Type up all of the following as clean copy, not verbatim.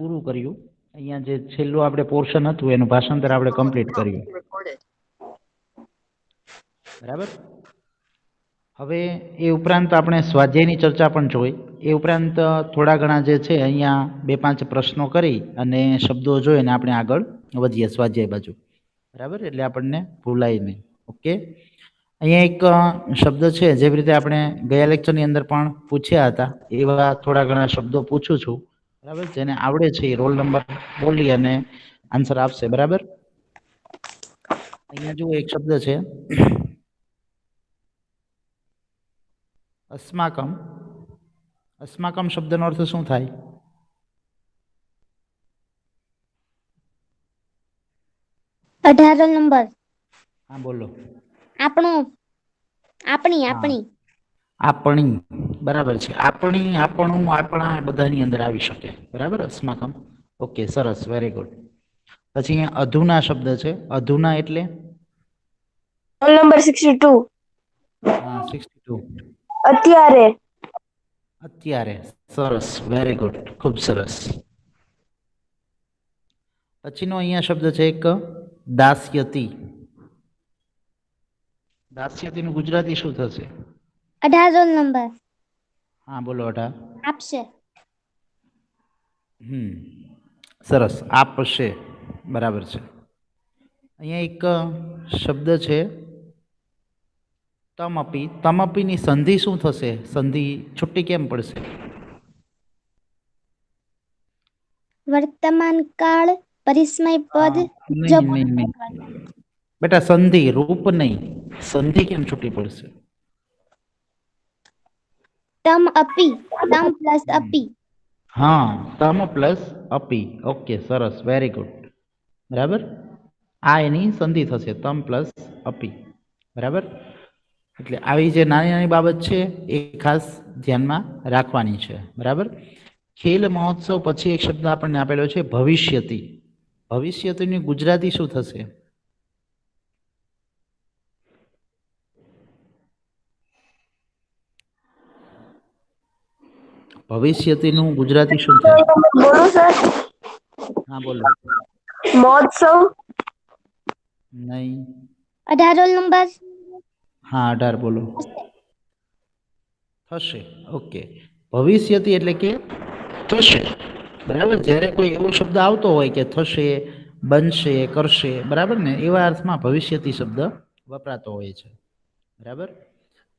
પૂરું કર્યું. અહીંયા જે છેલ્લું આપણે પોર્શન હતું એનું ભાષાંતર આપણે કમ્પ્લીટ કર્યું. બરાબર. હવે એ ઉપરાંત આપણે સ્વાધ્યાયની ચર્ચા પણ જોઈ. એ ઉપરાંત થોડા ઘણા જે છે અહીંયા 2-5 પ્રશ્નો કરી અને શબ્દો જોઈને આપણે આગળ વધીએ સ્વાધ્યાય બાજુ. બરાબર, એટલે આપણને ભૂલાય નહીં. ઓકે, અહીંયા એક શબ્દ છે જેવી રીતે આપણે ગયા લેક્ચરની અંદર પણ પૂછ્યા હતા એવા થોડા ઘણા શબ્દો પૂછું છું. બરાબર, જેને આવડે છે એ રોલ નંબર બોલી અને આન્સર આપશે. બરાબર, અહીંયા જુઓ એક શબ્દ છે અસ્માકમ. અસ્માકમ શબ્દનો અર્થ શું થાય? અઢારો નંબર. હા બોલો. આપણું, આપણી, આપણી. આપણી, બરાબર છે. આપણી, આપણું, આપણા બધાની અંદર આવી શકે. બરાબર, અસ્માકમ. ઓકે, સરસ, વેરી ગુડ. પછી અહીંયા અધુના શબ્દ છે. અધુના એટલે રોલ નંબર 62. હા, 62. અત્યારે. અત્યારે, સરસ, વેરી ગુડ, ખૂબ સરસ. પછીનો અહીંયા શબ્દ છે એક દાસ્યતી. દાસ્યતીનું ગુજરાતી શું થશે? અઢારો નંબર. હા બોલો. 18. આપશે. સરસ, આપશે. બરાબર છે. અહીંયા એક શબ્દ છે તમપી. તમપીની સંધિ શું થશે? સંધિ છુટ્ટી કેમ પડશે? વર્તમાન કાળ પરિસ્મય પદ. નહીં બેટા, સંધિ, રૂપ નહીં. સંધિ કેમ છૂટી પડશે? તમ અપી. તમ પ્લસ અપી. હા, તમ પ્લસ અપી. ઓકે, સરસ, વેરી ગુડ. બરાબર, આ એની સંધિ થશે, તમ પ્લસ અપી. બરાબર, એટલે આવી જે નાની નાની બાબત છે એ ખાસ ધ્યાનમાં રાખવાની છે. બરાબર. ખેલ મહોત્સવ પછી એક શબ્દ આપણને આપેલો છે ભવિષ્યતી. ભવિષ્યતીની ગુજરાતી શું થશે? ભવિષ્યતીનું ગુજરાતી શું થાય? બોલો સર. હા બોલો. મહોત્સવ. નહીં. અઢારો નંબર. હા, 18 બોલો. થશે. ઓકે, ભવિષ્યતી એટલે કે થશે. બરાબર, જ્યારે કોઈ એવો શબ્દ આવતો હોય કે થશે, બનશે, કરશે, બરાબર ને, એવા અર્થમાં ભવિષ્યતી શબ્દ વપરાતો હોય છે. બરાબર,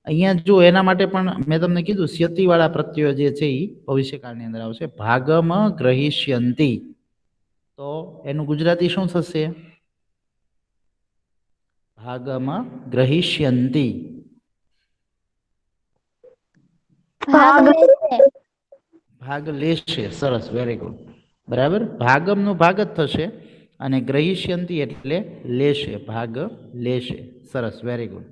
અહીંયા જો એના માટે પણ મેં તમને કીધું સ્યતિવાળા પ્રત્યયો જે છે એ ભવિષ્યકાળની અંદર આવશે. ભાગમ ગ્રહિષ્યંતી, તો એનું ગુજરાતી શું થશે? ભાગમ ગ્રહિષ્યંતી. ભાગ લેશે. સરસ, વેરી ગુડ. બરાબર, ભાગમનું ભાગ જ થશે અને ગ્રહિષ્યંતી એટલે લેશે, ભાગ લેશે. સરસ, વેરી ગુડ.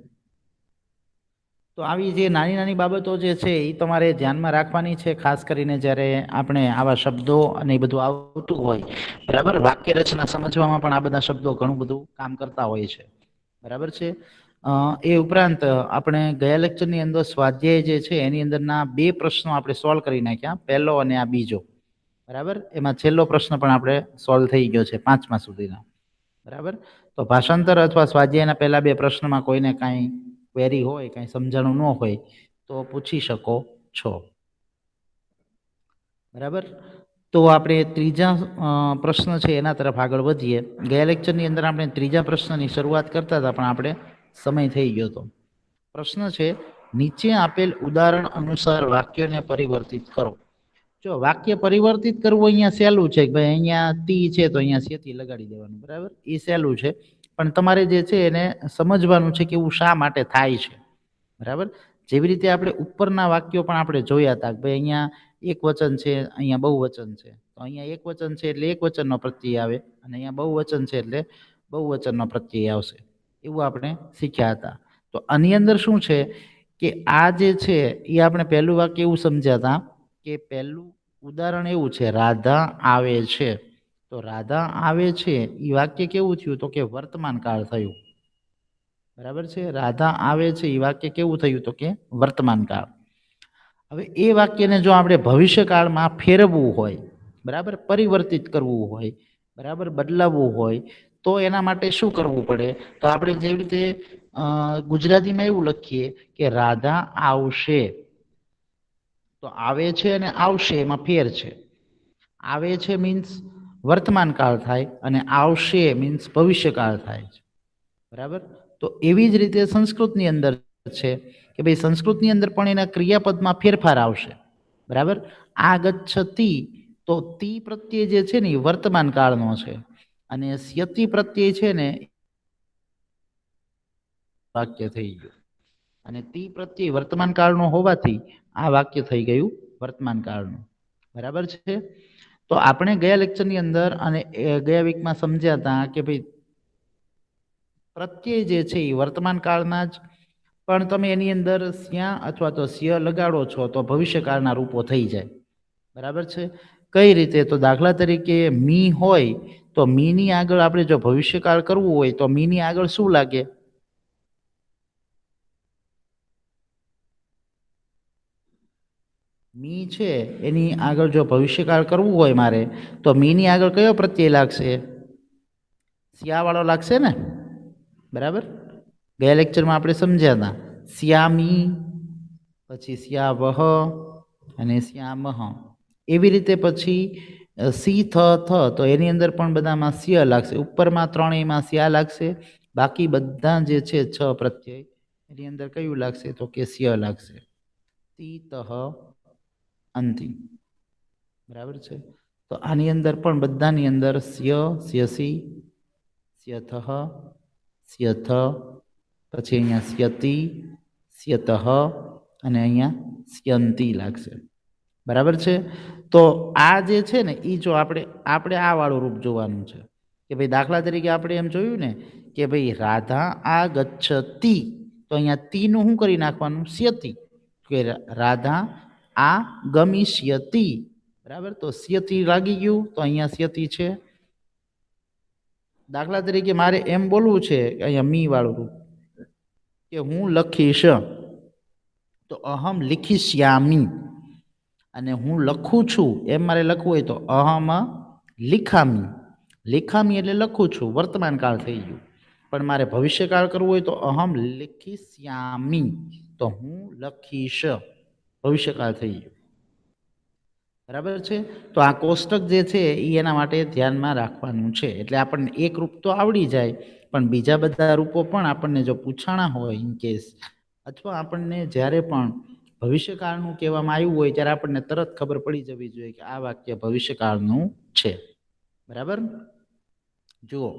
તો આવી જે નાની નાની બાબતો જે છે એ તમારે ધ્યાનમાં રાખવાની છે, ખાસ કરીને જ્યારે આપણે આવા શબ્દો અને એ બધું આવતું હોય. બરાબર, વાક્ય રચના સમજવામાં પણ આ બધા શબ્દો ઘણું બધું કામ કરતા હોય છે. બરાબર છે. એ ઉપરાંત આપણે ગયા લેક્ચરની અંદર સ્વાધ્યાય જે છે એની અંદરના 2 પ્રશ્નો આપણે સોલ્વ કરી નાખ્યા, પહેલો અને આ બીજો. બરાબર, એમાં છેલ્લો પ્રશ્ન પણ આપણે સોલ્વ થઈ ગયો છે 5મા સુધીનો. બરાબર, તો ભાષાંતર અથવા સ્વાધ્યાયના પહેલા 2 પ્રશ્નમાં કોઈને કાંઈ ક્વેરી હોય, કાંઈ સમજાણું ન હોય તો પૂછી શકો છો. બરાબર, તો આપણે ત્રીજા પ્રશ્ન છે એના તરફ આગળ વધીએ. ગયા લેક્ચરની અંદર આપણે ત્રીજા પ્રશ્નની શરૂઆત કરતા હતા પણ આપણે સમય થઈ ગયો હતો. પ્રશ્ન છે નીચે આપેલ ઉદાહરણ અનુસાર વાક્યને પરિવર્તિત કરો. જો વાક્ય પરિવર્તિત કરવું અહીંયા સહેલું છે કે ભાઈ અહીંયા તી છે તો અહીંયા સેતી લગાડી દેવાનું. બરાબર, એ સહેલું છે, પણ તમારે જે છે એને સમજવાનું છે કે એવું શા માટે થાય છે. બરાબર, જેવી રીતે આપણે ઉપરના વાક્યો પણ આપણે જોયા હતા કે ભાઈ અહીંયા એક વચન છે, અહીંયા બહુવચન છે, તો અહીંયા એક વચન છે એટલે એક વચનનો પ્રત્યય આવે અને અહીંયા બહુવચન છે એટલે બહુવચનનો પ્રત્યય આવશે. એવું આપણે શીખ્યા હતા. તો આની અંદર શું છે કે આ જે છે એ આપણે પહેલું વાક્ય એવું સમજ્યા હતા કે પહેલું ઉદાહરણ એવું છે રાધા આવે છે. તો રાધા આવે છે એ વાક્ય કેવું થયું? તો કે વર્તમાન કાળ થયું. બરાબર છે, રાધા આવે છે એ વાક્ય કેવું થયું? તો કે વર્તમાન કાળ. હવે એ વાક્યને જો આપણે ભવિષ્યકાળમાં ફેરવવું હોય બરાબર, પરિવર્તિત કરવું હોય, બરાબર, બદલાવવું હોય તો એના માટે શું કરવું પડે? તો આપણે જેવી રીતે ગુજરાતીમાં એવું લખીએ કે રાધા આવશે, તો આવે છે અને આવશે એમાં ફેર છે. આવે છે મીન્સ વર્તમાન કાળ થાય અને આવશે મીન્સ ભવિષ્યકાળ થાય છે, બરાબર. તો એવી જ રીતે સંસ્કૃતની અંદર છે કે ભાઈ સંસ્કૃતની અંદર પણ એના ક્રિયાપદમાં ફેરફાર આવશે, બરાબર. આગચ્છતિ, તો તી પ્રત્યય જે છે ને એ વર્તમાન કાળનો છે અને સ્યતિ પ્રત્યય છે ને વાક્ય થઈ ગયું, અને તી પ્રત્યય વર્તમાન કાળનો હોવાથી આ વાક્ય થઈ ગયું વર્તમાન કાળનું, બરાબર છે. તો આપણે ગયા લેક્ચરની અંદર અને ગયા વીકમાં સમજ્યા હતા કે ભાઈ પ્રત્યય જે છે એ વર્તમાન કાળના જ, પણ તમે એની અંદર સ્યા અથવા તો સ્ય લગાડો છો તો ભવિષ્યકાળના રૂપો થઈ જાય, બરાબર છે. કઈ રીતે? તો દાખલા તરીકે મી હોય તો મીની આગળ આપણે જો ભવિષ્યકાળ કરવું હોય તો મીની આગળ શું લાગે? મી છે એની આગળ જો ભવિષ્યકાળ કરવું હોય મારે તો મીની આગળ કયો પ્રત્યય લાગશે? સ્યાવાળો લાગશે ને, બરાબર. ગયા લેક્ચરમાં આપણે સમજ્યા હતા સ્યામી, પછી સ્યાવહ અને સ્યામહ. એવી રીતે પછી સી થ તો એની અંદર પણ બધામાં સ્ય લાગશે, ઉપરમાં ત્રણેયમાં સ્યા લાગશે, બાકી બધા જે છે છ પ્રત્યય એની અંદર કયું લાગશે? તો કે સ્ય લાગશે. તીતઃ અંતિ, બરાબર છે. તો આની અંદર પણ બધાની અંદર સ્ય, સ્યસી, સ્યથઃ, સ્યથ, પછી અહીંયા સ્યતિ, સ્યતઃ અને અહીંયા સ્યંતિ લાગશે, બરાબર છે. તો આ જે છે ને એ જો આપણે આ વાળું રૂપ જોવાનું છે કે ભાઈ દાખલા તરીકે આપણે એમ જોયું ને કે ભાઈ રાધા આગચ્છતિ, તો અહીંયા તીનું શું કરી નાખવાનું? સ્યતિ, કે રાધા આ ગમિષ્યતિ, બરાબર. તો સ્યતિ લાગી ગયું, તો અહીંયા સ્યતિ છે. દાખલા તરીકે મારે એમ બોલવું છે અહીંયા મી વાળું રૂપ કે હું લખીશ, તો અહમ લિખિષ્યામી, અને હું લખું છું એમ મારે લખવું હોય તો અહમ લિખામી. લિખામી એટલે લખું છું, વર્તમાન કાળ થઈ ગયું. પણ મારે ભવિષ્યકાળ કરવું હોય તો અહમ લિખિષ્યામી, તો હું લખીશ, ભવિષ્યકાળ થઈ ગયું, બરાબર છે. તો આ કોષ્ટક જે છે એ એના માટે ધ્યાનમાં રાખવાનું છે. એટલે આપણને એક રૂપ તો આવડી જાય, પણ બીજા બધા રૂપો પણ આપણને જો પૂછાણા હોય ઇન કેસ, અથવા આપણને જ્યારે પણ ભવિષ્યકાળનું કહેવામાં આવ્યું હોય ત્યારે આપણને તરત ખબર પડી જવી જોઈએ કે આ વાક્ય ભવિષ્યકાળનું છે, બરાબર. જુઓ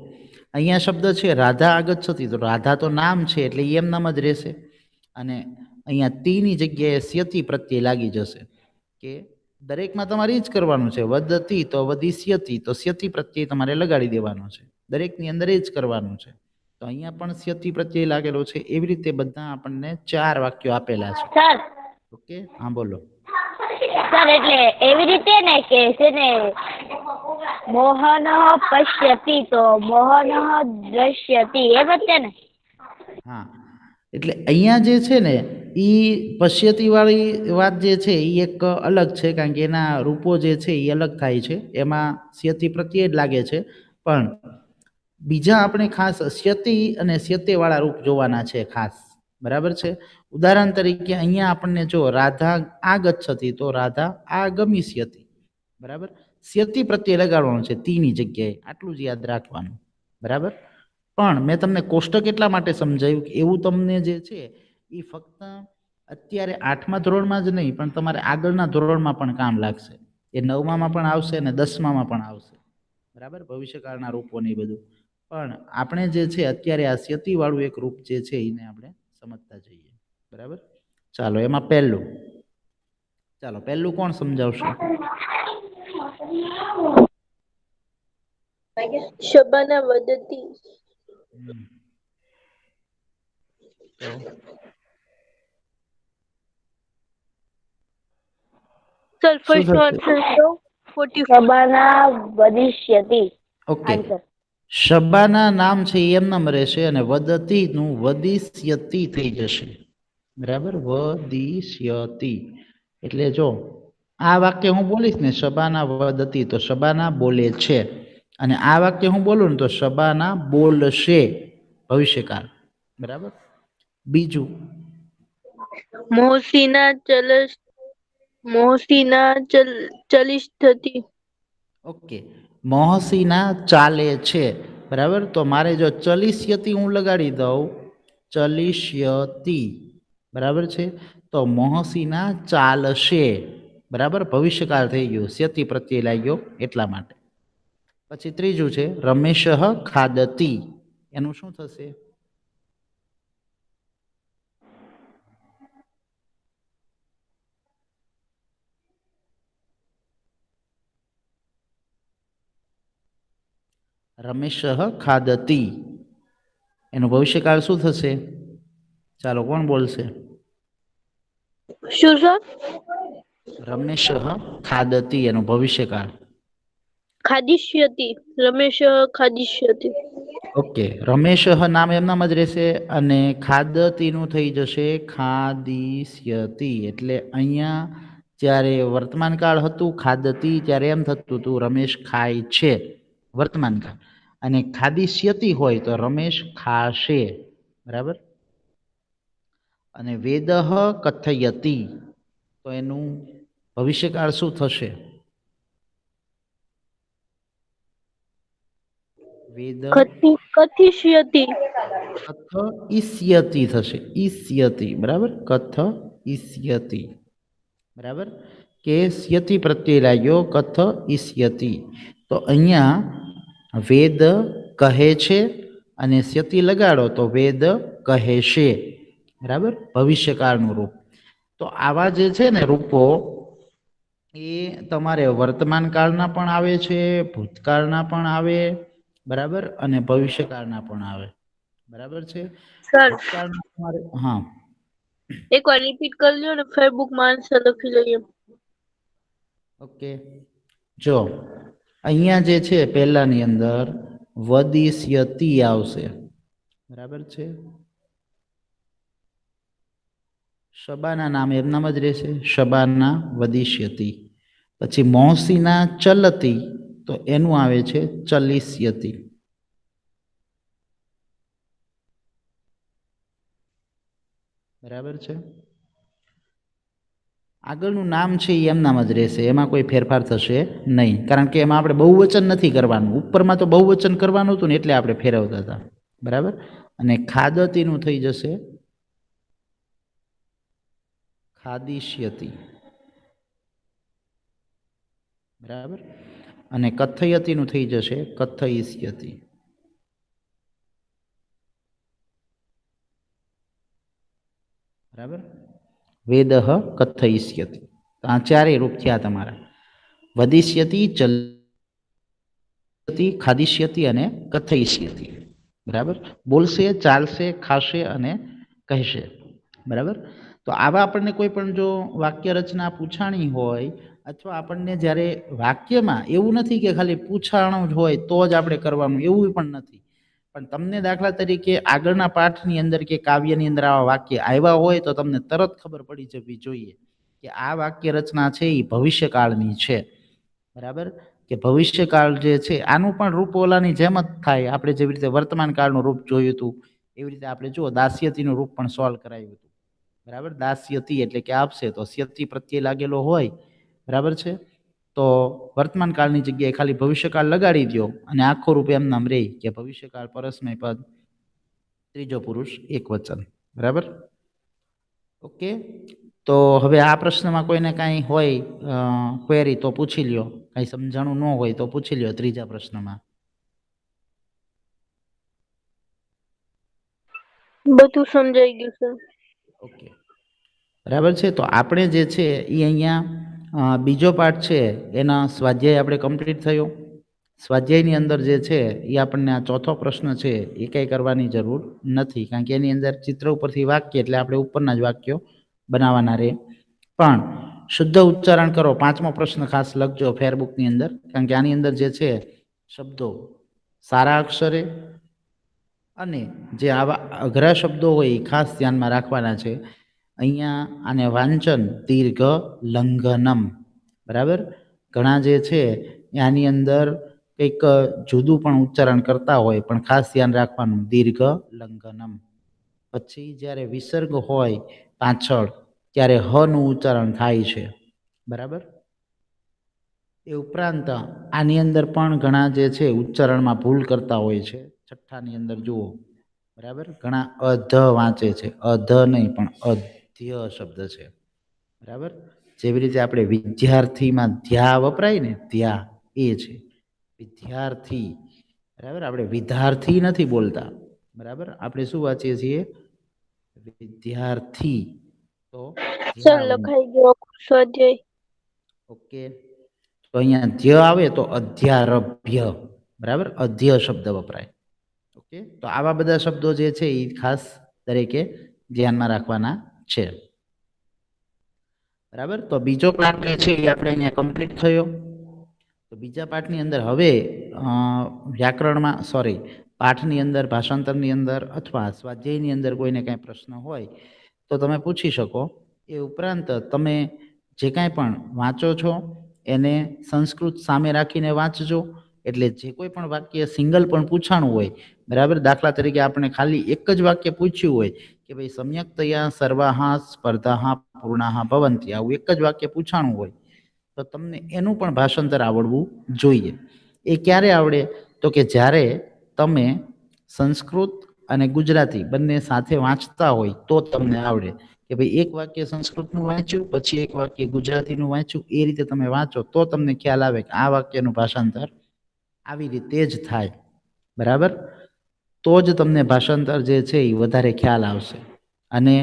અહીંયા શબ્દ છે રાધા આગચ્છતિ, તો રાધા તો નામ છે એટલે એમ નામ જ રહેશે, અને અહીંયા તીની જગ્યાએ સ્યતિ પ્રત્યય લાગી જશે. કે દરેકમાં તમારે જ કરવાનું છે, વદતી તો વદિષ્યતિ, તો સ્યતિ પ્રત્યય તમારે લગાડી દેવાનો છે, દરેકની અંદર એ જ કરવાનું છે. તો અહીંયા પણ સ્યતિ પ્રત્યય લાગેલો છે. એવી રીતે બધા આપણને 4 વાક્યો આપેલા છે. સર ઓકે, હા બોલો. સર એટલે એવી રીતે ને કે છે ને મોહન પશ્યતિ તો મોહન દ્રશ્યતિ, એ વચ્ચે ને? હા, એટલે અહીંયા જે છે ને એ પશ્યતિ વાળી વાત જે છે એ એક અલગ છે, કારણ કે એના રૂપો જે છે એ અલગ થાય છે, એમાં સ્યતિ પ્રત્યય જ લાગે છે. પણ બીજા આપણે ખાસ સ્યતિ અને સ્યતે વાળા રૂપ જોવાના છે ખાસ, બરાબર છે. ઉદાહરણ તરીકે અહીંયા આપણને જો રાધા આગચ્છતિ, તો રાધા આગમિષ્યતિ, બરાબર. સ્યતિ પ્રત્યય લગાડવાનો છે તીની જગ્યાએ, આટલું જ યાદ રાખવાનું, બરાબર. પણ મેં તમને કોષ્ટક એટલા માટે સમજાવ્યું કે એવું તમને જે છે એ ફક્ત અત્યારે 8મા ધોરણમાં જ નહીં પણ તમારે આગળના ધોરણમાં પણ કામ લાગશે. એ 9મામાં પણ આવશે અને 10મામાં પણ આવશે, બરાબર. ભવિષ્યકાળના રૂપો ને એ બધું. પણ આપણે જે છે અત્યારે આ સ્યતિ વાળું એક રૂપ જે છે એને આપણે સમજતા જઈએ, બરાબર. ચાલો એમાં પહેલું કોણ સમજાવશે? શબાના વદતી. તો સર ફર્સ્ટ one, શબાના વદિષ્યતિ. Okay, answer. શબાના નામ છે એ એમ નામ રહેશે અને વદતી નું વદિષ્યતિ થઈ જશે, બરાબર. વદિષ્યતિ એટલે જો આ વાક્ય હું બોલીશ ને શબાના વદતી, તો શબાના બોલે છે, અને આ વાક્ય હું બોલું ને તો શબાના બોલશે, ભવિષ્યકાળ. બરાબર. બીજું, મોહસીના ચલિષ્ઠતી. ઓકે, મોહસીના ચાલે છે. બરાબર. તો મારે જો ચલિષ્યતી હું લગાડી દઉં, ચલિષ્યતી, બરાબર છે, તો મોહસીના ચાલશે. બરાબર. ભવિષ્યકાળ થઈ ગયું, સ્યતિ પ્રત્યય લાગ્યો એટલા માટે. પછી ત્રીજું છે રમેશ ખાદતી, એનું શું થશે? રમેશ ખાદતી, એનું ભવિષ્યકાળ શું થશે? ચાલો, કોણ બોલશે? શું સર? રમેશ ખાદતી, એનું ભવિષ્યકાળ. ખાદિષ્યતિ. રમેશ ખાદિષ્યતિ. ઓકે, રમેશ નામ એમનામ જ રહેશે અને ખાદતીનું થઈ જશે ખાદિષ્યતિ. એટલે અહીંયા જ્યારે વર્તમાન કાળ હતું ખાદતી, ત્યારે એમ થતું હતું રમેશ ખાય છે, વર્તમાન કાળ. અને ખાદિષ્યતિ હોય તો રમેશ ખાશે. બરાબર. અને વેદઃ કથયતિ, તો એનું ભવિષ્યકાળ શું થશે? વેદ કથિષ્યતિ. કથ ઈષ્યતિ થશે, ઈષ્યતિ. બરાબર. કથ ઈષ્યતિ. બરાબર. કે સ્યતિ પ્રત્યય લાગ્યો, કથ ઈષ્યતિ. તો અહીંયા વેદ કહે છે અને સ્યતિ લગાડો તો વેદ કહેશે. બરાબર. ભવિષ્યકાળનું રૂપ. તો આવા જે છે ને રૂપો, એ તમારે વર્તમાન કાળના પણ આવે છે, ભૂતકાળના પણ આવે, બરાબર, અને ભવિષ્યકાળના પણ આવે. બરાબર છે. સર ભૂતકાળના તમારે, હા, એકવાર રિપીટ કરજો ને ફેસબુકમાં આન્સર લખી લઈએ. ઓકે. જો અહીંયા જે છે પહેલાની અંદર વદિષ્યતિ આવશે. બરાબર છે. શબાના નામ એમનામ જ રહેશે, શબાના વદિષ્યતિ. પછી મોહસીના ચલતી, તો એનું આવે છે ચલિષ્યતિ. બરાબર છે. આગળનું નામ છે એ એમનામ જ રહેશે, એમાં કોઈ ફેરફાર થશે નહીં, કારણ કે એમાં આપણે બહુવચન નથી કરવાનું. ઉપરમાં તો બહુવચન કરવાનું હતું ને એટલે આપણે ફેરવતા હતા. બરાબર. અને ખાદતીનું થઈ જશે ખાદિષ્યતિ. બરાબર. અને કથયતીનું થઈ જશે કથયિષ્યતિ. બરાબર. વેદઃ કથયિષ્યતિ. તો આ ચારેય રૂપ થયા તમારા: વદિષ્યતિ, ચલતી, ખાદિષ્યતિ અને કથયિષ્યતિ. બરાબર. બોલશે, ચાલશે, ખાશે અને કહેશે. બરાબર. તો આવા આપણને કોઈ પણ જો વાક્ય રચના પૂછાણી હોય, અથવા આપણને જ્યારે વાક્યમાં એવું નથી કે ખાલી પૂછાણું જ હોય તો જ આપણે કરવાનું, એવું પણ નથી. પણ તમને દાખલા તરીકે આગળના પાઠની અંદર કે કાવ્યની અંદર આવા વાક્ય આવ્યા હોય તો તમને તરત ખબર પડી જવી જોઈએ કે આ વાક્ય રચના છે એ ભવિષ્યકાળની છે. બરાબર. કે ભવિષ્યકાળ જે છે આનું પણ રૂપ ઓલાની જેમ જ થાય. આપણે જેવી રીતે વર્તમાન કાળનું રૂપ જોયું હતું એવી રીતે આપણે જુઓ દાસ્યતીનું રૂપ પણ સોલ્વ કરાયું હતું. બરાબર. દાસ્યતી એટલે કે આપશે, તો સ્યતિ પ્રત્યે લાગેલો હોય. બરાબર છે. તો વર્તમાન કાળની જગ્યાએ ખાલી ભવિષ્યકાળ લગાડી દો અને આખો રૂપ એમ નામ રહે કે ભવિષ્યકાળ પરસ્મય પદ ત્રીજો પુરુષ એક વચન. બરાબર. ઓકે. તો હવે આ પ્રશ્નમાં કોઈને કાંઈ હોય ક્વેરી તો પૂછી લ્યો, કાંઈ સમજાણું ન હોય તો પૂછી લ્યો ત્રીજા પ્રશ્નમાં. બધું સમજાઈ ગયું સર. ઓકે. બરાબર છે. તો આપણે જે છે એ અહીંયા બીજો પાઠ છે એના સ્વાધ્યાય આપણે કમ્પ્લીટ થયો. સ્વાધ્યાયની અંદર જે છે એ આપણને આ ચોથો પ્રશ્ન છે એ કંઈ કરવાની જરૂર નથી, કારણ કે એની અંદર ચિત્ર ઉપરથી વાક્ય એટલે આપણે ઉપરના જ વાક્યો બનાવવાના રહે. પણ શુદ્ધ ઉચ્ચારણ કરો. પાંચમો પ્રશ્ન ખાસ લખજો ફેરબુકની અંદર, કારણ કે આની અંદર જે છે શબ્દો સારા અક્ષરે અને જે આવા અઘરા શબ્દો હોય એ ખાસ ધ્યાનમાં રાખવાના છે. અહીંયા આને વાંચન દીર્ઘ લંઘનમ બરાબર. ઘણા જે છે એ આની અંદર કંઈક જુદું પણ ઉચ્ચારણ કરતા હોય, પણ ખાસ ધ્યાન રાખવાનું દીર્ઘ લંઘનમ. પછી જ્યારે વિસર્ગ હોય પાછળ ત્યારે હ નું ઉચ્ચારણ થાય છે. બરાબર. એ ઉપરાંત આની અંદર પણ ઘણા જે છે ઉચ્ચારણમાં ભૂલ કરતા હોય છે. છઠ્ઠાની અંદર જુઓ. બરાબર. ઘણા અધ વાંચે છે, અધ નહીં પણ અધ્ય શબ્દ છે. બરાબર. જેવી રીતે આપણે વિદ્યાર્થીમાં ધ્યા વપરાય ને, ધ્યા એ છે વિદ્યાર્થી. બરાબર. આપણે વિદ્યાર્થી નથી બોલતા. બરાબર. આપણે શું વાંચીએ છીએ? વિદ્યાર્થી. તો સર ધ્યા. લખાઈ ગયો સ્વાધ્યાય. ઓકે. તો અહીંયા ધ્ય આવે તો અધ્યારભ્ય. બરાબર. અધ્ય શબ્દ વપરાય. ઓકે. તો આવા બધા શબ્દો જે છે એ ખાસ દરેકે ધ્યાનમાં રાખવાના છે. બરાબર. તો બીજો પાઠ જે છે એ આપણે અહીંયા કમ્પ્લીટ થયો. તો બીજા પાઠની અંદર હવે વ્યાકરણમાં પાઠની અંદર, ભાષાંતરની અંદર અથવા સ્વાધ્યાયની અંદર કોઈને કાંઈ પ્રશ્ન હોય તો તમે પૂછી શકો. એ ઉપરાંત તમે જે કાંઈ પણ વાંચો છો એને સંસ્કૃત સામે રાખીને વાંચજો. એટલે જે કોઈ પણ વાક્ય સિંગલ પણ પૂછાણું હોય, બરાબર. દાખલા તરીકે આપણે ખાલી એક જ વાક્ય પૂછ્યું હોય કે ભાઈ સમ્યક્તયા સર્વાહ સ્પર્ધાઃ પૂર્ણાઃ ભવન્તિ, આવું એક જ વાક્ય પૂછાણું હોય તો તમને એનું પણ ભાષાંતર આવડવું જોઈએ. એ ક્યારે આવડે? તો કે જ્યારે તમે સંસ્કૃત અને ગુજરાતી બંને સાથે વાંચતા હોય તો તમને આવડે. કે ભાઈ એક વાક્ય સંસ્કૃતનું વાંચ્યું, પછી એક વાક્ય ગુજરાતીનું વાંચ્યું, એ રીતે તમે વાંચો તો તમને ખ્યાલ આવે કે આ વાક્યનું ભાષાંતર આવી રીતે જ થાય. બરાબર. તો જ તમને ભાષાંતર જે છે એ વધારે ખ્યાલ આવશે. અને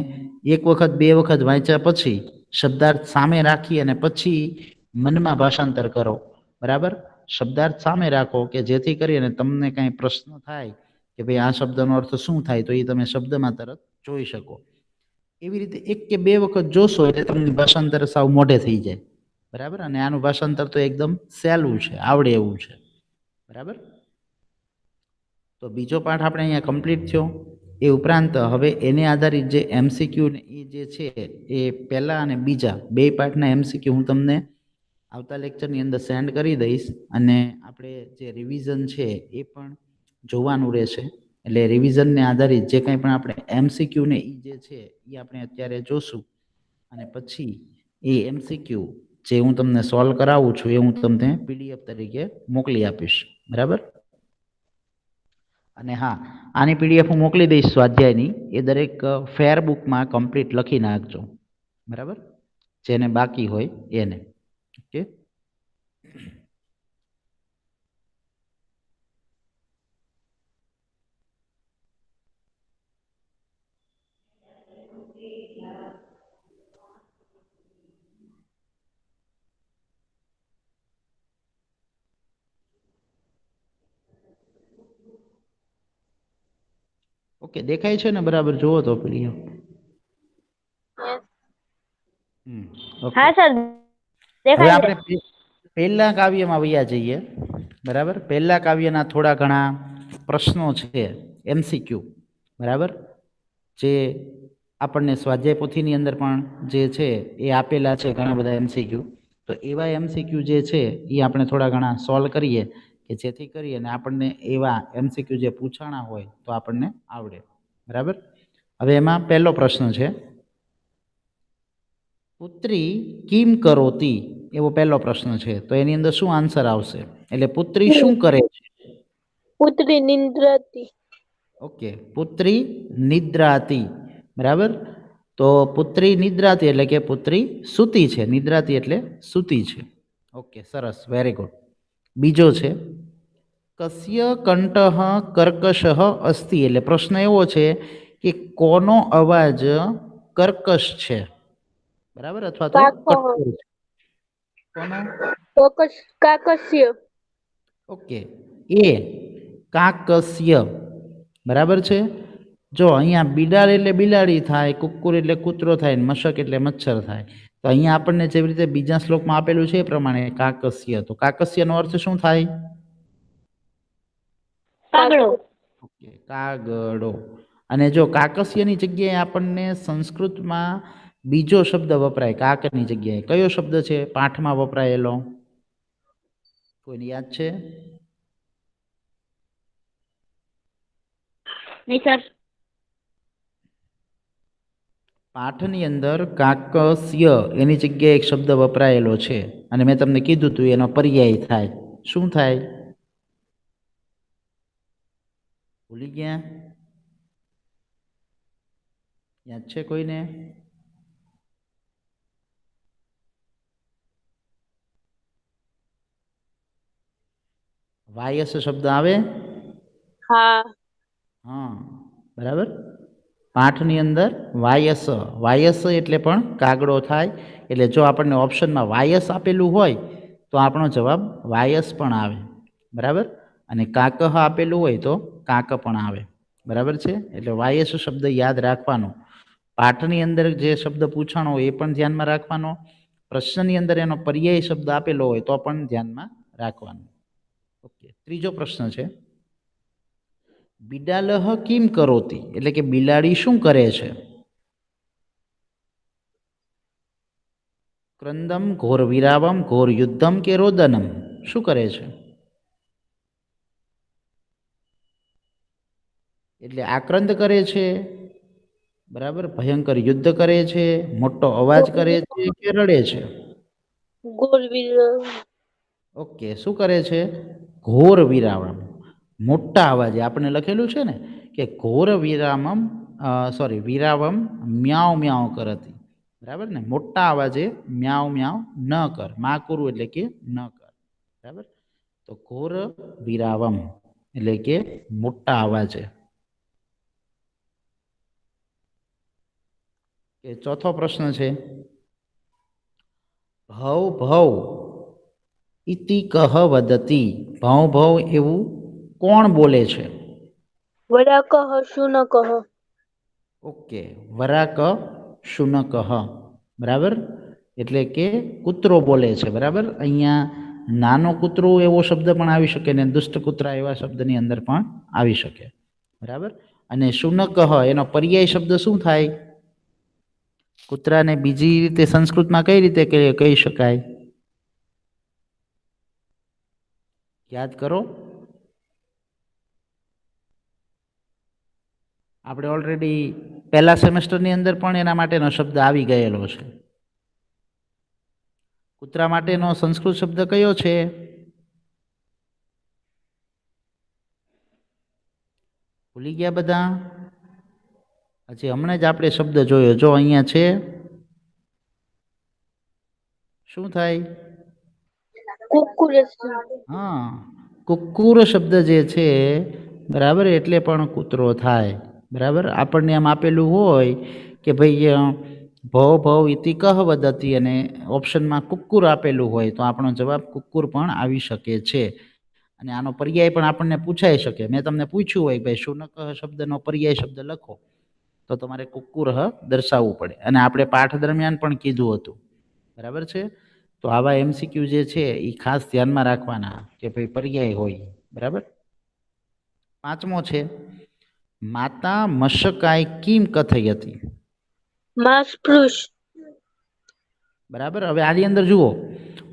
એક વખત બે વખત વાંચ્યા પછી શબ્દાર્થ સામે રાખી અને પછી મનમાં ભાષાંતર કરો. બરાબર. શબ્દાર્થ સામે રાખો કે જેથી કરીને તમને કાંઈ પ્રશ્ન થાય કે ભાઈ આ શબ્દનો અર્થ શું થાય, તો એ તમે શબ્દમાં તરત જોઈ શકો. એવી રીતે એક કે બે વખત જોશો એટલે તમને ભાષાંતર સાવ મોઢે થઈ જાય. બરાબર. અને આનું ભાષાંતર તો એકદમ સહેલું છે, આવડે એવું છે. બરાબર. તો બીજો પાઠ આપણે અહીંયા કમ્પ્લીટ થયો. એ ઉપરાંત હવે એને આધારિત જે એમસીક્યુ ને એ જે છે એ પહેલા અને બીજા બે પાઠના એમસીક્યુ હું તમને આવતા લેક્ચરની અંદર સેન્ડ કરી દઈશ. અને આપણે જે રિવિઝન છે એ પણ જોવાનું રહેશે. એટલે રિવિઝનને આધારિત જે કંઈ પણ આપણે એમસીક્યુ ને એ જે છે એ આપણે અત્યારે જોશું. અને પછી એ એમસીક્યુ જે હું તમને સોલ્વ કરાવું છું એ હું તમને પીડીએફ તરીકે મોકલી આપીશ. બરાબર. અને હા, આની પીડીએફ હું મોકલી દઈશ સ્વાધ્યાયની. એ દરેક ફેર બુકમાં કમ્પ્લીટ લખી નાખજો. બરાબર. જેને બાકી હોય એને. ઓકે. ઓકે. દેખાય છે ને? બરાબર. જુઓ તો પીડીએફ. ઓકે. હા સર, હવે દેખાય છે. આપણે પહેલા કાવ્યમાં વયા જઈએ. બરાબર. પહેલા કાવ્યના થોડા ઘણા પ્રશ્નો છે, એમસીક્યુ. બરાબર. જે આપણને સ્વાધ્યાય પોથીની અંદર પણ જે છે એ આપેલા છે ઘણા બધા એમસીક્યુ. તો એવા એમસીક્યુ જે છે એ આપણે થોડા ઘણા સોલ્વ કરીએ કે જેથી કરી અને આપણને એવા એમસીક્યુ જે પૂછાણા હોય તો આપણને આવડે. બરાબર. હવે એમાં પહેલો પ્રશ્ન છે, પુત્રી કિમ કરોતિ, એવો પહેલો પ્રશ્ન છે. તો એની અંદર શું આન્સર આવશે? એટલે પુત્રી શું કરે છે? પુત્રી નિંદ્રાતી. ઓકે. પુત્રી નિદ્રાતી. બરાબર. તો પુત્રી નિદ્રાતી એટલે કે પુત્રી સૂતી છે. નિદ્રાતી એટલે સૂતી છે. ઓકે. સરસ. Very good. બીજો છે, કસ્ય કંઠઃ કર્કશઃ અસ્તિ, એટલે પ્રશ્ન એવો છે કે કોનો અવાજ કર્કશ છે? બરાબર. અથવા તો કઠોર છે. કોનો? કાકસ્ય. ઓકે. એ કાકસ્ય. બરાબર છે. જો અહીંયા બિડાળ એટલે બિલાડી થાય, કુક્કુર એટલે કૂતરો થાય, મશક એટલે મચ્છર થાય. તો અહીંયા આપણને જેવી રીતે બીજા શ્લોકમાં આપેલું છે એ પ્રમાણે કાકસ્ય. તો કાકસ્યનો અર્થ શું થાય? કાગડો. ઓકે. કાગડો. અને જો કાકસ્યની જગ્યાએ આપણને સંસ્કૃતમાં બીજો શબ્દ વપરાય કાકની જગ્યાએ. કયો શબ્દ છે પાઠમાં વપરાયેલો? કોઈને યાદ છે? નહીં સર. પાઠની અંદર કાકસ્ય એની જગ્યાએ એક શબ્દ વપરાયેલો છે અને મેં તમને કીધું તું એનો પર્યાય થાય. શું થાય? ભૂલી ગયા? યાદ છે કોઈને? વાયસ શબ્દ આવે? હા. હા, બરાબર. પાઠની અંદર વાયસ, વાયસ એટલે પણ કાગડો થાય. એટલે જો આપણને ઓપ્શનમાં વાયસ આપેલું હોય તો આપણો જવાબ વાયસ પણ આવે, બરાબર. અને કાકહ આપેલું હોય તો કાક પણ આવે, બરાબર છે. એટલે વાયસ શબ્દ યાદ રાખવાનો. પાઠની અંદર જે શબ્દ પૂછાણો હોય એ પણ ધ્યાનમાં રાખવાનો. પ્રશ્નની અંદર એનો પર્યાય શબ્દ આપેલો હોય તો પણ ધ્યાનમાં રાખવાનો. ઓકે, ત્રીજો પ્રશ્ન છે, બિડાલહ કિમ કરોતી, એટલે કે બિલાડી શું કરે છે? ક્રંદમ, ઘોર વિરાવમ, ઘોર યુદ્ધમ કે રોદનમ, શું કરે છે? એટલે આક્રંદ કરે છે, બરાબર, ભયંકર યુદ્ધ કરે છે, મોટો અવાજ કરે છે કે રડે છે? ઘોર વિરામ. ઓકે, શું કરે છે? ઘોર વિરાવમ, મોટા અવાજે. આપણે લખેલું છે ને કે ઘોર વિરામમ, સોરી, વિરાવમ મ્યાઉ મ્યાઉ કરતી, બરાબર ને. મોટા અવાજે મ્યાઉ મ્યાઉ ન કર, માં કરું એટલે કે ન કર, બરાબર. તો ઘોર વિરાવમ એટલે કે મોટા અવાજે. કે ચોથો પ્રશ્ન છે, ભવ ભવ ઇતિ કહ વદતી, ભવ ભવ એવું કોણ બોલે છે? વડા કહ શું ન કહો. ઓકે, વરાક શુનકહ, બરાબર. એટલે કે કૂતરો બોલે છે, બરાબર. અહીંયા નાનો કૂતરો એવો શબ્દ પણ આવી શકે ને દુષ્ટ કૂતરા એવા શબ્દની અંદર પણ આવી શકે, બરાબર. અને શુનકહ એનો પર્યાય શબ્દ શું થાય? કૂતરાને બીજી રીતે સંસ્કૃતમાં કઈ રીતે કહી શકાય? યાદ કરો. આપણે ઓલરેડી પહેલા સેમેસ્ટરની અંદર પણ એના માટેનો શબ્દ આવી ગયેલો છે. કૂતરા માટેનો સંસ્કૃત શબ્દ કયો છે? ભૂલી ગયા બધા? હજી હમણાં જ આપણે શબ્દ જોયો, જો અહીંયા છે, શું થાય? કુકુર. હા, કુક્કુર શબ્દ જે છે, બરાબર, એટલે પણ કૂતરો થાય, બરાબર. આપણને આમ આપેલું હોય કે ભાઈ ભવ ભવ ઇતિ કહ વદતી અને ઓપ્શનમાં કુક્કુર આપેલું હોય તો આપણો જવાબ કુક્કુર પણ આવી શકે છે. અને આનો પર્યાય પણ આપણને પૂછાઈ શકે. મેં તમને પૂછ્યું હોય ભાઈ શુનકહ શબ્દનો પર્યાય શબ્દ લખો, તો તમારે કુક્કુરહ દર્શાવવું પડે. અને આપણે પાઠ દરમિયાન પણ કીધું હતું, બરાબર છે. તો આવા એમસીક્યુ જે છે એ ખાસ ધ્યાનમાં રાખવાના કે ભાઈ પર્યાય હોય, બરાબર. પાંચમો છે, માતા મશકાય કિમ કથયતી, માં સ્પૃશ. બરાબર. હવે આની અંદર જુઓ,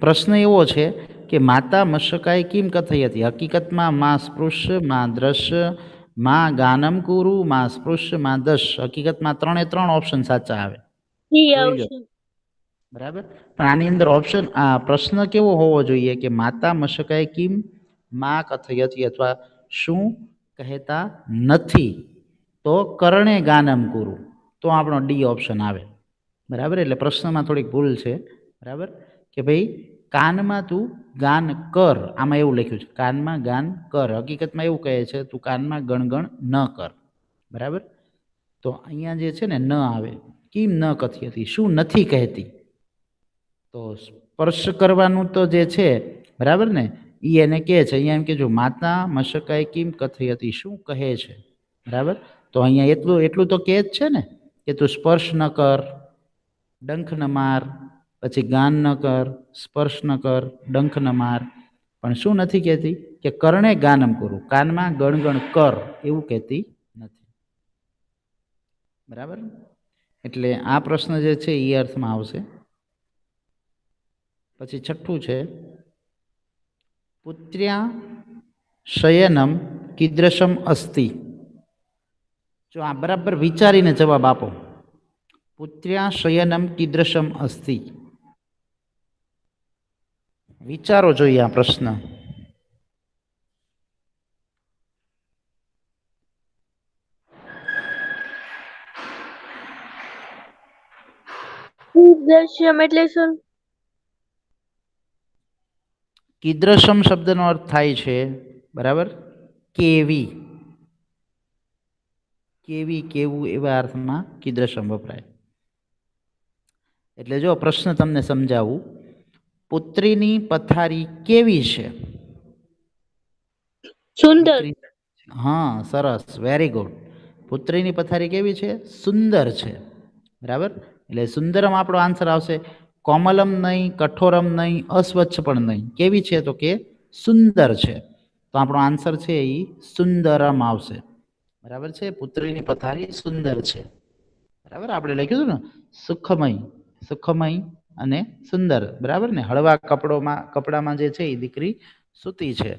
પ્રશ્ન એવો છે કે માતા મશકાય કિમ કથયતી, હકીકતમાં માં સ્પૃશ, માં દ્રશ્ય, માં ગાનમ કુરુ, માં સ્પૃશ, માં દશ. હકીકતમાં ત્રણે ત્રણ ઓપ્શન સાચા આવે, ઈ જોઈ લો, આવશે. બરાબર. પણ આની અંદર ઓપ્શન, આ પ્રશ્ન કેવો હોવો જોઈએ કે માતા મશકાય કિમ, માં કથયતી અથવા શું કહેતા નથી, તો કરણે ગાનમ કુરુ, તો આપણો ડી ઓપ્શન આવે, બરાબર. એટલે પ્રશ્નમાં થોડીક ભૂલ છે, બરાબર. કે ભાઈ કાનમાં તું ગાન કર, આમાં એવું લખ્યું છે કાનમાં ગાન કર, હકીકતમાં એવું કહે છે તું કાનમાં ગણગણ ન કર, બરાબર. તો અહીંયા જે છે ને ન આવે, કિમ ન કથયતી, શું નથી કહેતી. તો સ્પર્શ કરવાનું તો જે છે, બરાબર ને, એ એને કહે છે. અહીંયા એમ કે જો માતા મશકાય કિમ કથયતી, શું કહે છે, બરાબર. તો અહીંયા એટલું તો કહે જ છે ને કે તું સ્પર્શ ન કર, ડંખ ન માર, પછી ગાન ન કર, સ્પર્શ ન કર, ડંખ ન માર. પણ શું નથી કહેતી કે કરણે ગાનમ કરું, કાનમાં ગણગણ કર, એવું કહેતી નથી, બરાબર. એટલે આ પ્રશ્ન જે છે એ અર્થમાં આવશે. પછી છઠ્ઠું છે પુત્ર્યા શયનમ કીદૃશમ અસ્તિ. જો આ બરાબર વિચારીને જવાબ આપો. પુત્ર્યા શયનમ કીદૃશમ અસ્તિ. વિચારો જોઈએ આ પ્રશ્ન. દ્રશ્યમ એટલે શું? કીદૃશમ શબ્દનો અર્થ થાય છે બરાબર કેવી. કેવી કેવું એવા અર્થમાં કીદૃશમ વપરાય. એટલે જો પ્રશ્ન તમને સમજાવું. પુત્રીની પથારી કેવી છે? સુંદર. હા, સરસ, વેરી ગુડ. પુત્રીની પથારી કેવી છે? સુંદર છે. બરાબર. એટલે સુંદરમ આપણો આન્સર આવશે. કોમલમ નહીં, કઠોરમ નહીં, અસ્વચ્છ પણ નહીં. કેવી છે? તો કે સુંદર છે. તો આપણો આન્સર છે એ સુંદરમ આવશે. બરાબર છે. પુત્રીની પથારી સુંદર છે. બરાબર. આપણે લખ્યું હતું ને સુખમય, સુખમય અને સુંદર. બરાબર ને. હળવા કપડામાં જે છે એ દીકરી સૂતી છે.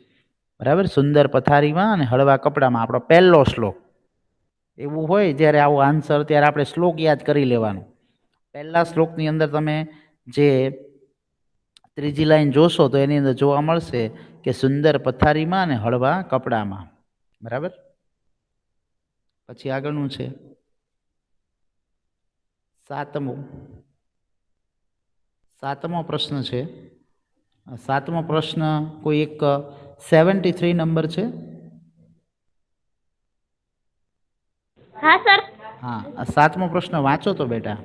બરાબર. સુંદર પથારીમાં અને હળવા કપડામાં. આપણો પહેલો શ્લોક એવું હોય જ્યારે આવો આન્સર ત્યારે આપણે શ્લોક યાદ કરી લેવાનું. પહેલા શ્લોકની અંદર તમે જે ત્રીજી લાઈન જોશો તો એની અંદર જોવા મળશે કે સુંદર પથારીમાં અને હળવા કપડામાં. બરાબર. પછી આગળનું છે સાતમો પ્રશ્ન છે. સાતમો પ્રશ્ન કોઈ એક 73 નંબર છે. હા સર. હા, આ સાતમો પ્રશ્ન વાંચો તો બેટા.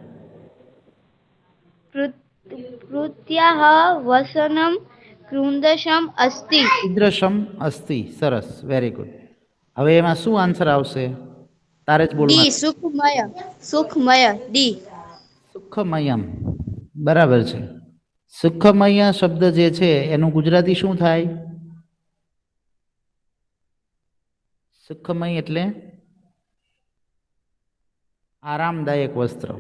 પુત્ર્યાઃ વસનમ કૃંદશમ અસ્તિ. કીદૃશમ અસ્તિ. સરસ, વેરી ગુડ. હવે એમાં શું આન્સર આવશે? તારે જ ડી બોલવાનું. સુખમય. સુખમય ડી. સુખમયમ. બરાબર છે. સુખમય શબ્દ જે છે એનું ગુજરાતી શું થાય? સુખમય એટલે આરામદાયક વસ્ત્ર.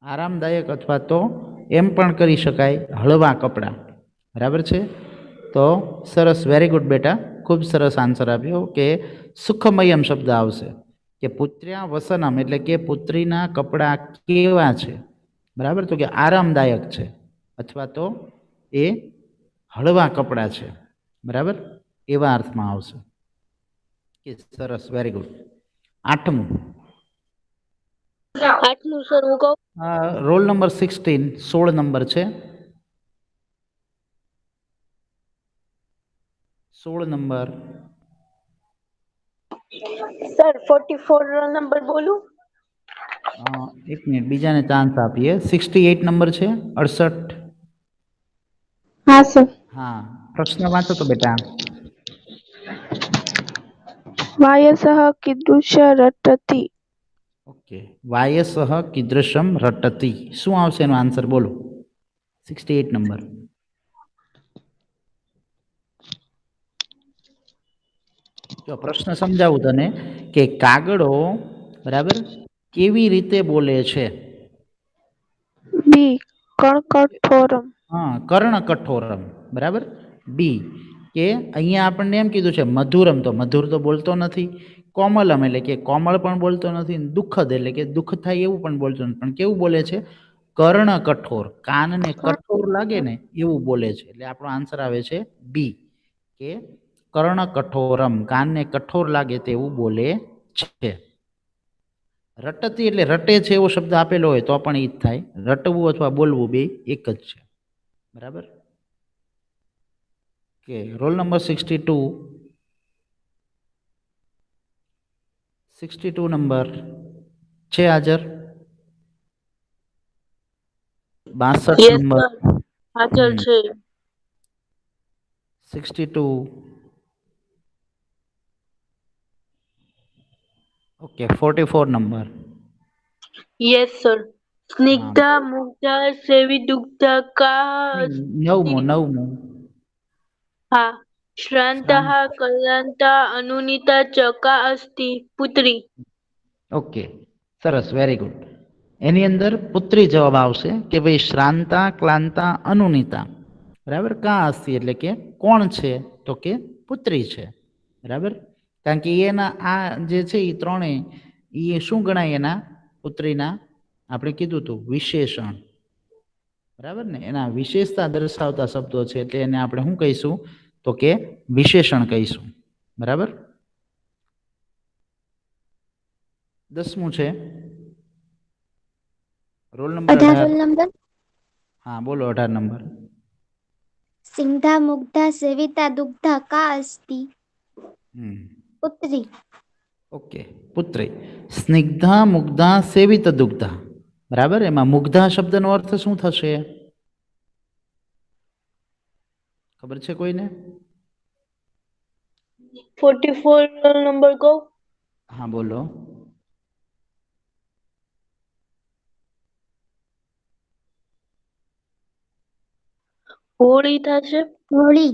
આરામદાયક અથવા તો એમ પણ કરી શકાય હળવા કપડાં. બરાબર છે. તો સરસ, વેરી ગુડ બેટા. ખૂબ સરસ આન્સર આપ્યો કે સુખમયમ શબ્દ આવશે. કે પુત્ર્યા વસનમ એટલે કે પુત્રીના કપડાં કેવા છે? બરાબર. તો કે આરામદાયક છે અથવા તો એ હળવા કપડાં છે. બરાબર. એવા અર્થમાં આવશે. કે સરસ, વેરી ગુડ. આઠમું સર હું કહું. રોલ નંબર 16, 16 નંબર છે. 16 નંબર. સર 44 નંબર બોલું? એક મિનિટ, બીજાને ચાન્સ આપીએ. 68 નંબર છે. 68. હા સર. હા, પ્રશ્ન વાંચો તો બેટા. વાયસઃ કીદૃશ રટતિ. ઓકે, વાયસઃ કીદૃશમ રટતિ. શું આવશે એનો આન્સર? બોલો. 68 નંબર. જો પ્રશ્ન સમજાવું તને કે કાગડો બરાબર કેવી રીતે બોલે છે? બી કર્ણકઠોરમ. હા, કર્ણકઠોરમ. બરાબર. બી કે અહીંયા આપણને એમ કીધું છે મધુરમ, તો મધુર તો બોલતો નથી. કોમલમ એટલે કે કોમળ પણ બોલતો નથી. દુઃખદ એટલે કે દુઃખ થાય એવું પણ બોલતો નથી. પણ કેવું બોલે છે? કર્ણ કઠોર. કાનને કઠોર લાગે ને એવું બોલે છે. એટલે આપણો આન્સર આવે છે બી કે કર્ણ કઠોરમ. કાનને કઠોર લાગે તેવું બોલે છે. રટતી એટલે રટે છે એવો શબ્દ આપેલો હોય તો પણ એ જ થાય. રટવું અથવા બોલવું બે એક જ છે. બરાબર. કે રોલ નંબર 62. 62 નંબર છે હાજર. 62 યસ નંબર. સર હાજર છે. 62. Okay, 44 number. Yes sir. સ્નિગ્ધા મુગ્ધા સેવી દુગ્ધા કા. નવમું. હા. શ્રાन्तः કલ્યાન્તા અનુનીતા ચકા અસ્તિ. પુત્રી. ઓકે, સરસ, વેરી ગુડ. એની અંદર પુત્રી જવાબ આવશે કે ભાઈ શ્રાંતા ક્લાંતા અનુનીતા, બરાબર. કા અસ્તિ એટલે કે કોણ છે, તો કે પુત્રી છે, બરાબર. કારણ કે એના આ જે છે એ ત્રણેય એ શું ગણાય, એના પુત્રીના આપણે કીધું હતું વિશેષણ, બરાબર ને. એના વિશેષતા દર્શાવતા શબ્દો છે એટલે એને આપણે શું કહીશું, તો કે વિશેષણ કહીશું, બરાબર. 10મું છે રોલ નંબર 18 રોલ 18. નંબર હા બોલો 18 નંબર. સિંધા મુગ્ધા સેવિતા દુગ્ધા કા અસ્તિ હમ પુત્રી. ઓકે, પુત્રી. સ્નિગ્ધા મુગ્ધા સેવિત દુગ્ધા, બરાબર. એમાં મુગ્ધા શબ્દનો અર્થ શું થશે, ખબર છે કોઈને? 44 નંબર કહું? હા બોલો. હોળી થશે. હોળી.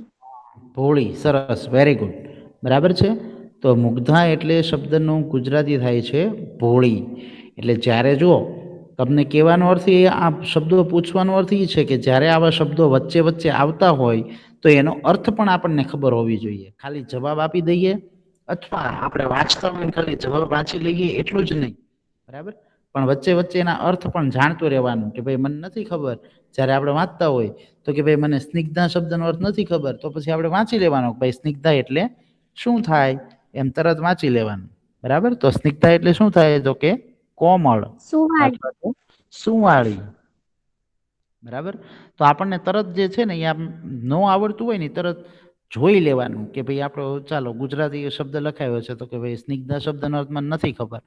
ભોળી, સરસ, વેરી ગુડ, બરાબર છે. તો મુગ્ધા એટલે શબ્દનું ગુજરાતી થાય છે ભોળી. એટલે જ્યારે જુઓ તમને કહેવાનો અર્થ એ, આ શબ્દો પૂછવાનો અર્થ એ છે કે જ્યારે આવા શબ્દો વચ્ચે વચ્ચે આવતા હોય તો એનો અર્થ પણ આપણને ખબર હોવી જોઈએ. ખાલી જવાબ આપી દઈએ અથવા આપણે વાંચતા હોય ખાલી જવાબ વાંચી લઈએ એટલું જ નહીં, બરાબર. પણ વચ્ચે વચ્ચે એના અર્થ પણ જાણતું રહેવાનું કે ભાઈ મને નથી ખબર, જ્યારે આપણે વાંચતા હોય તો કે ભાઈ મને સ્નિગ્ધા શબ્દનો અર્થ નથી ખબર, તો પછી આપણે વાંચી લેવાનો ભાઈ સ્નિગ્ધા એટલે શું થાય, એમ તરત વાંચી લેવાનું, બરાબર. તો સ્નિગ્ધા એટલે શું થાય, તો કે કોમળ સુવાળી. અથવા તો સુંવાળી, બરાબર. તો આપણને તરત જે છે ને એ આમ ન આવડતું હોય ને તરત જોઈ લેવાનું કે ભાઈ આપણો ચાલો ગુજરાતી શબ્દ લખાયો છે તો કે ભાઈ સ્નિગ્ધા શબ્દનો અર્થ મને નથી ખબર,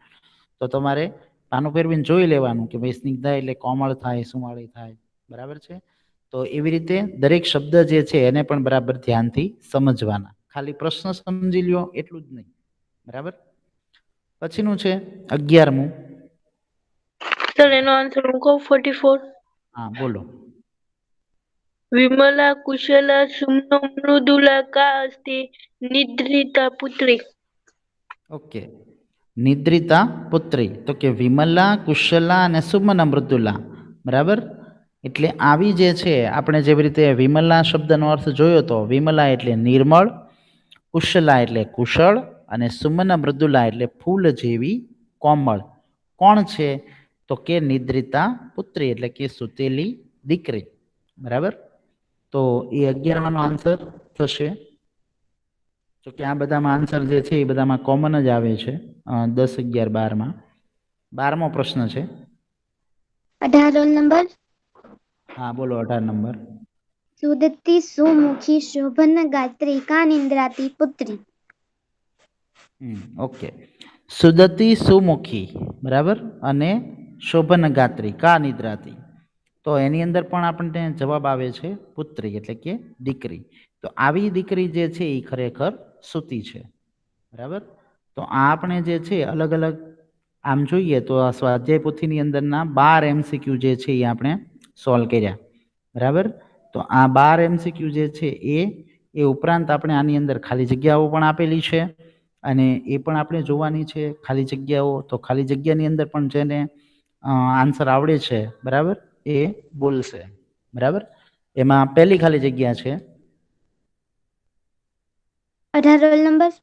તો તમારે પાનું ફેરવીને જોઈ લેવાનું કે ભાઈ સ્નિગ્ધા એટલે કોમળ થાય, સુંવાળી થાય, બરાબર છે. તો એવી રીતે દરેક શબ્દ જે છે એને પણ બરાબર ધ્યાનથી સમજવાના, ખાલી પ્રશ્ન સમજી લ્યો એટલું જ નહીં, બરાબર. પછીનું છે 11મું. સર એનો આન્સર હું કહું? 44. હા બોલો. વિમલા કુશલા સુમ્નો મૃદુલા કા અસ્તિ નિદ્રિતા પુત્રી. ઓકે, નિદ્રિતા પુત્રી, તો કે વિમલા કુશલા અને સુમન મૃદુલા, બરાબર. એટલે આવી જે છે આપણે જેવી રીતે વિમલા શબ્દનો અર્થ જોયો તો વિમલા એટલે નિર્મળ, કુશલા એટલે કુશળ અને સુમન મૃદુલા એટલે ફૂલ જેવી કોમળ. કોણ છે, તો કે નિદ્રિતા પુત્રી એટલે કે સુતેલી દીકરી, બરાબર. તો એ 11માનો આન્સર થશે. તો કે આ બધામાં આન્સર જે છે એ બધામાં કોમન જ આવે છે 10, 11, 12માં. 12મો પ્રશ્ન છે. 18 રોલ નંબર હા બોલો 18 નંબર. સુદતી સુમુખી શોભન ગાત્રી કા નિંદ્રાતી પુત્રી. ઓકે, સુદતી સુમુખી, બરાબર, અને શોભન ગાત્રી કા નિદ્રાતી. તો એની અંદર પણ આપણને જવાબ આવે છે પુત્રી એટલે કે દીકરી. તો આવી દીકરી જે છે એ ખરેખર સૂતી છે, બરાબર. તો આ આપણે જે છે અલગ અલગ આમ જોઈએ તો આ સ્વાધ્યાય પોથીની અંદરના 12 MCQ જે છે એ આપણે સોલ્વ કર્યા, બરાબર. તો આ 12 MCQ જે છે એ ઉપરાંત આપણે આની અંદર ખાલી જગ્યાઓ પણ આપેલી છે અને એ પણ આપણે જોવાની છે ખાલી જગ્યાઓ. તો ખાલી જગ્યાની અંદર પણ જેને આન્સર આવડે છે, બરાબર, એ બોલશે, બરાબર. એમાં પહેલી ખાલી જગ્યા છે 18 રોલ નંબર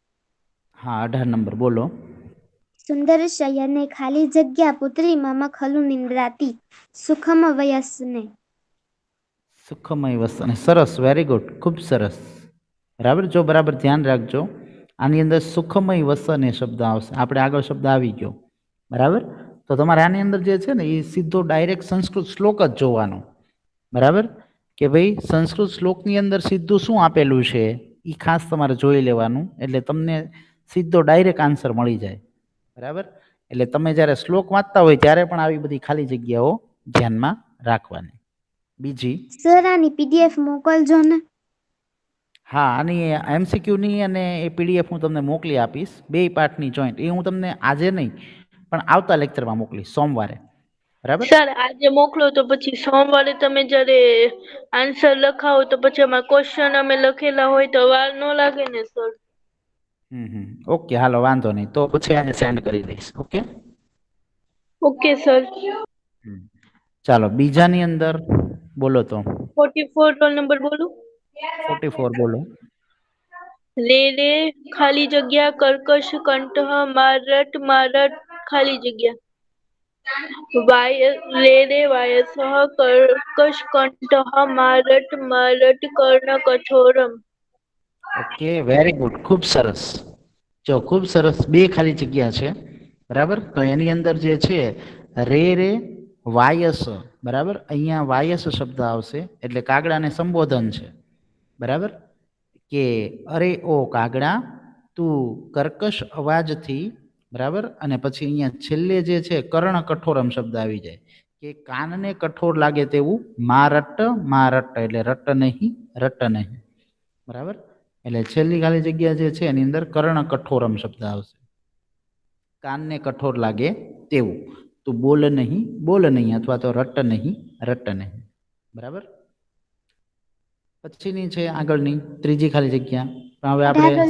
હા 18 નંબર બોલો. સુંદર શયને ખાલી જગ્યા પુત્રી મમ ખલુ નિંદ્રાતી સુખમ વયસને. સુખમય વસન, સરસ, વેરી ગુડ, ખૂબ સરસ, બરાબર. જો બરાબર ધ્યાન રાખજો, આની અંદર સુખમય વસન એ શબ્દ આવશે, આપણે આગળ શબ્દ આવી ગયો, બરાબર. તો તમારે આની અંદર જે છે ને એ સીધો ડાયરેક્ટ સંસ્કૃત શ્લોક જ જોવાનો, બરાબર. કે ભાઈ સંસ્કૃત શ્લોકની અંદર સીધું શું આપેલું છે એ ખાસ તમારે જોઈ લેવાનું, એટલે તમને સીધો ડાયરેક્ટ આન્સર મળી જાય, બરાબર. એટલે તમે જ્યારે શ્લોક વાંચતા હોય ત્યારે પણ આવી બધી ખાલી જગ્યાઓ ધ્યાનમાં રાખવાની. બીજી, સર આની PDF મોકલજો ને. હા આની MCQની અને એ PDF હું તમને મોકલી આપીશ, 2 પાર્ટની જોઈન્ટ. એ હું તમને આજે નહીં પણ આવતા લેક્ચરમાં મોકલીશ, સોમવારે, બરાબર. સર આજે મોકલો તો પછી સોમવારે તમે જ્યારે આન્સર લખાવો તો પછી અમારા ક્વેશ્ચન અમે લખેલા હોય તો વાર ન લાગે ને સર? ઓકે, હાલો વાંધો નહીં, તો પછી આજે સેન્ડ કરી દઈશ. Okay okay sir. ચાલો બીજાની અંદર બોલો તો 44 રોલ નંબર બોલું? 44 બોલો. રે રે ખાલી જગ્યા કર્કશ કંઠ મારટ મારટ ખાલી જગ્યા વાય રે રે વાયસઃ કર્કશ કંઠ મારટ મારટ કર્ણ કઠોરમ. ઓકે, વેરી ગુડ, ખૂબ સરસ. જો ખૂબ સરસ, બે ખાલી જગ્યા છે, બરાબર. તો એની અંદર જે છે રે રે વાયસ, બરાબર. અહીંયા વાયસ શબ્દ આવશે એટલે કાગડાને સંબોધન છે, બરાબર. કે અરે ઓ કાગડા, તું કર્કશ અવાજથી, બરાબર. અને પછી અહીંયા છેલ્લે જે છે કર્ણ કઠોરમ શબ્દ આવી જાય કે કાનને કઠોર લાગે તેવું મારટ મારટ, એટલે રટ નહીં રટ નહીં, બરાબર. એટલે છેલ્લી ખાલી જગ્યા જે છે એની અંદર કર્ણ કઠોરમ શબ્દ આવશે, કાનને કઠોર લાગે તેવું. તું બોલ નહીં અથવા તો રટ નહીં રટ નહીં, બરાબર. પછીની છે આગળની ત્રીજી ખાલી જગ્યા. પણ હવે આપણે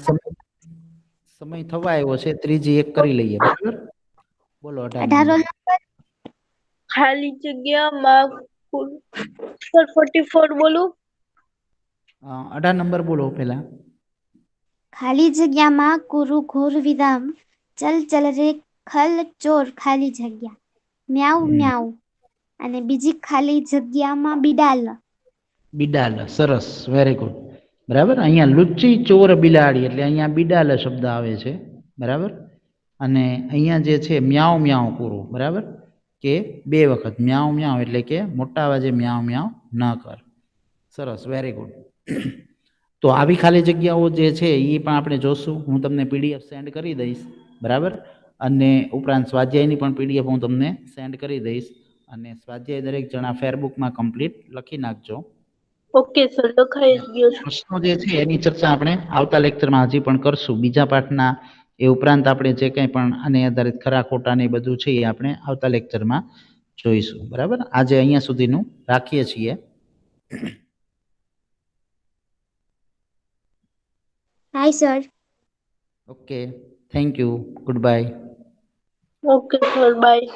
સમય થવા આવ્યો છે, ત્રીજી એક કરી લઈએ, બરાબર. બોલો 18 રોલ નંબર. ખાલી જગ્યા માં સર 44 બોલું? 18 નંબર બોલો પેલા. ખાલી જગ્યામાં કુરુ ઘોર વિરામ ચલ ચલ રે ખલ ચોર ખાલી જગ્યા મ્યાઉ મ્યાઉ. અને બીજી ખાલી જગ્યામાં બિડાલ. બિડાલ, સરસ, વેરી ગુડ, બરાબર. અહીંયા લુચ્ચી ચોર બિલાડી એટલે અહીંયા બિડાલ શબ્દ આવે છે, બરાબર. અને અહીંયા જે છે મ્યાઉ મ્યાઉ પૂરું, બરાબર. કે બે વખત મ્યાઉ મ્યાઉ એટલે કે મોટા અવાજે મ્યાઉ મ્યાઉ ન કર. સરસ, વેરી ગુડ. તો આવી ખાલી જગ્યાઓ જે છે એ પણ આપણે જોશું. હું તમને પીડીએફ સેન્ડ કરી દઈશ, બરાબર. અને ઉપરાંત સ્વાધ્યાયની પણ પીડીએફ હું તમને સેન્ડ કરી દઈશ. અને સ્વાધ્યાય દરેક જણા ફેરબુકમાં કમ્પ્લીટ લખી નાખજો. ઓકે સર, લખાઈ ગયો છે. પ્રશ્નો જે છે એની ચર્ચા આપણે આવતા લેક્ચરમાં હજી પણ કરશું, બીજા પાઠના. એ ઉપરાંત આપણે જે કંઈ પણ આને આધારિત ખરા ખોટા ને બધું છે એ આપણે આવતા લેક્ચરમાં જોઈશું, બરાબર. આજે અહીંયા સુધીનું રાખીએ છીએ. Hi sir. Okay, thank you, good bye. Okay sir, by.